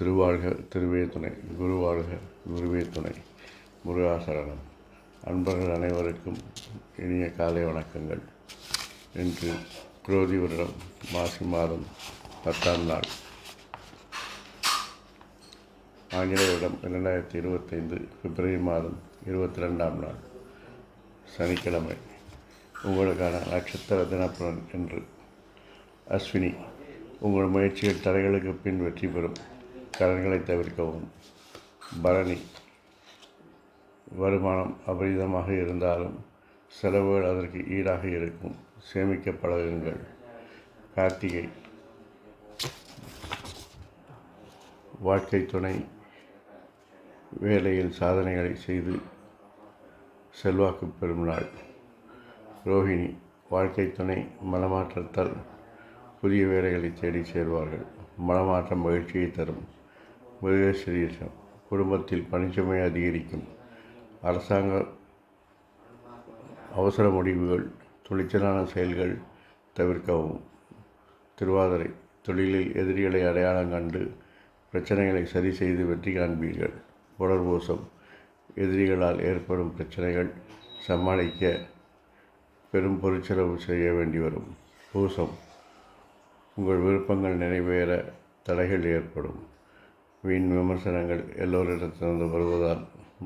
திருவாழ்க திருவே துணை, குருவாழ்க குருவே துணை, முருகாசரணம். அன்பர்கள் அனைவருக்கும் இனிய காலை வணக்கங்கள். இன்று குரோதி வருடம் மாசி மாதம் 10ஆம் நாள், ஆங்கில வருடம் 2025 பிப்ரவரி மாதம் 22ஆம் நாள், சனிக்கிழமை. உங்களுக்கான நட்சத்திர தினப்பலன் என்று அஸ்வினி. உங்கள் முயற்சிகள் தடைகளுக்கு பின் வெற்றி பெறும். கடன்களை தவிர்க்கவும். பரணி. வருமானம் அபரிதமாக இருந்தாலும் செலவுகள் அதற்கு ஈடாக இருக்கும். சேமிக்க பழகுங்கள். கார்த்திகை. வாழ்க்கை துணை வேலையில் சாதனைகளை செய்து செல்வாக்கு பெறும் நாள். ரோஹிணி. வாழ்க்கை துணை மனமாற்றத்தால் புதிய வேலைகளை தேடி சேர்வார்கள். மனமாற்றம் மகிழ்ச்சியை தரும். மிருகசீரிஷம். குடும்பத்தில் பணிச்சுமை அதிகரிக்கும். அரசாங்க அவசர முடிவுகள், துணிச்சலான செயல்கள் தவிர்க்கவும். திருவாதிரை. தொழிலில் எதிரிகளை அடையாளம் கண்டு பிரச்சனைகளை சரி செய்து வெற்றி காண்பீர்கள். புனர்பூசம். எதிரிகளால் ஏற்படும் பிரச்சனைகள் சமாளிக்க பெரும் பொருட்செலவு செய்ய வேண்டி வரும். பூசம். உங்கள் விருப்பங்கள் நிறைவேற தடைகள் ஏற்படும். வீண் விமர்சனங்கள் எல்லோரிடத்திலிருந்து வருவதால்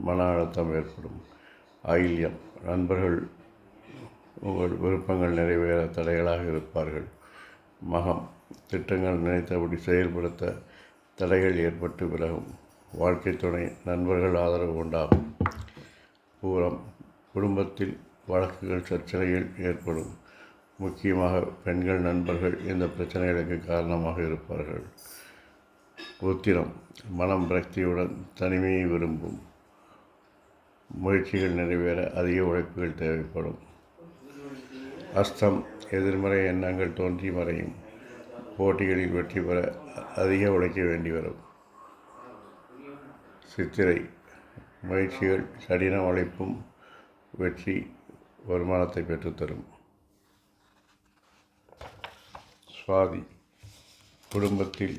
மன அழுத்தம் ஏற்படும். ஆயில்யம். நண்பர்கள் உங்கள் விருப்பங்கள் நிறைவேற தடைகளாக இருப்பார்கள். மகம். திட்டங்கள் நினைத்தபடி செயல்படுத்த தடைகள் ஏற்பட்டு விலகும். வாழ்க்கை துணை நண்பர்கள் ஆதரவு உண்டாகும். பூரம். குடும்பத்தில் வழக்குகள் சர்ச்சைகள் ஏற்படும். முக்கியமாக பெண்கள் நண்பர்கள் இந்த பிரச்சனைகளுக்கு காரணமாக இருப்பார்கள். உத்திரம். மனம் விரக்தியுடன் தனிமையை விரும்பும். முயற்சிகள் நிறைவேற அதிக உழைப்புகள் தேவைப்படும். அஸ்தம். எதிர்மறை எண்ணங்கள் தோன்றி மறையும். போட்டிகளில் வெற்றி பெற அதிக உழைக்க வேண்டி வரும். சித்திரை. முயற்சிகள் கடின உழைப்பும் வெற்றி வருமானத்தை பெற்றுத்தரும். சுவாதி. குடும்பத்தில்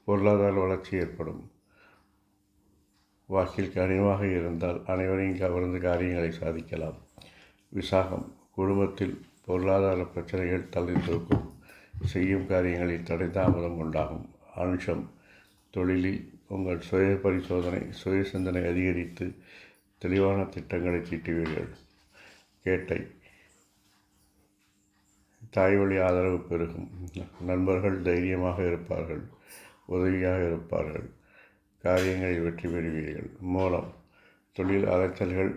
பொருளாதார வளர்ச்சி ஏற்படும். வாக்கில் கனிவாக இருந்தால் அனைவரையும் கவர்ந்து காரியங்களை சாதிக்கலாம். விசாகம். குடும்பத்தில் பொருளாதார பிரச்சனைகள் தள்ளித்தூக்கும். செய்யும் காரியங்களில் தடை தாமதம் உண்டாகும். அனுஷம். தொழிலில் உங்கள் சுய பரிசோதனை, சுய சிந்தனை அதிகரித்து தெளிவான திட்டங்களை தீட்டுவீர்கள். கேட்டை. தாய் வழி ஆதரவு பெருகும். நண்பர்கள் தைரியமாக இருப்பார்கள், உதவியாக இருப்பார்கள். காரியங்களில் வெற்றி பெறுவீர்கள். மூலம். தொழில் அலைச்சல்கள்,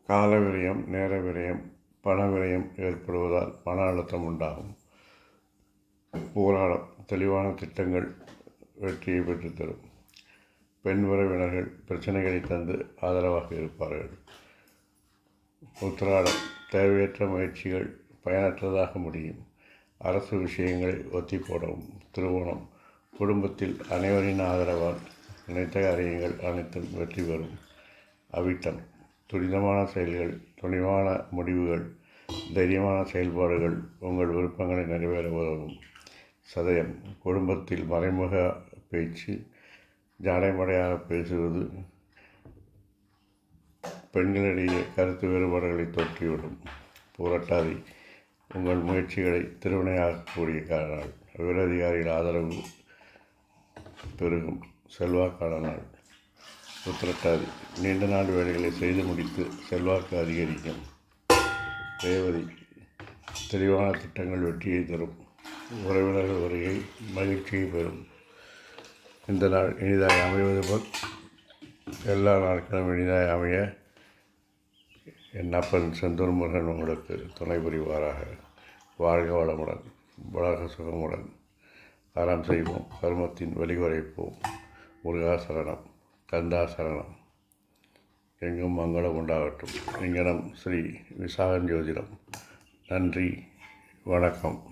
கால விரயம், நேர விரயம், பண விரயம் ஏற்படுவதால் மன அழுத்தம் உண்டாகும். போராடம். தெளிவான திட்டங்கள் வெற்றியை பெற்றுத்தரும். பெண் உறவினர்கள் பிரச்சனைகளை தந்து ஆதரவாக இருப்பார்கள். உத்திராடம். தேவையற்ற முயற்சிகள் பயனற்றதாக முடியும். அரசு விஷயங்களை ஒத்தி போடவும். திருவோணம். குடும்பத்தில் அனைவரின் ஆதரவால் நினைத்த காரியங்கள் அனைத்தும் வெற்றி பெறும். அவிட்டம். துரிதமான செயல்கள், துணிவான முடிவுகள், தைரியமான செயல்பாடுகள் உங்கள் விருப்பங்களை நிறைவேற உதவும். சதயம். குடும்பத்தில் மறைமுக பேச்சு, ஜாடைமடையாக பேசுவது பெண்களிடையே கருத்து வேறுபாடுகளை தோற்றிவிடும். புரட்டாதி. உங்கள் முயற்சிகளை திருவினையாகக்கூடிய நாள். உயரதிகாரிகள் ஆதரவு பெருகும். செல்வாக்கான நாள். உத்திரட்டாதி. நீண்ட நாள் வேலைகளை செய்து முடித்து செல்வாக்கு அதிகரிக்கும். ரேவதி. தெளிவான திட்டங்கள் வெற்றியை தரும். உறவினர்கள் வருகை மகிழ்ச்சியை பெறும். இந்த நாள் இனிதாய் அமைவது போல் எல்லா நாட்களும் இனிதாய் அமைய என் அப்பன் செந்தூர் முருகன் உங்களுக்கு துணை புரிவாராக. வாழ்க வளமுடன், உலக சுகமுடன். அறம் செய்வோம், கர்மத்தின் வழிகுறைப்போம். முருகாசரணம், கந்தாசரணம். எங்கும் மங்களம் உண்டாகட்டும். இங்கனம் ஸ்ரீ விசாகன் ஜோதிடம். நன்றி, வணக்கம்.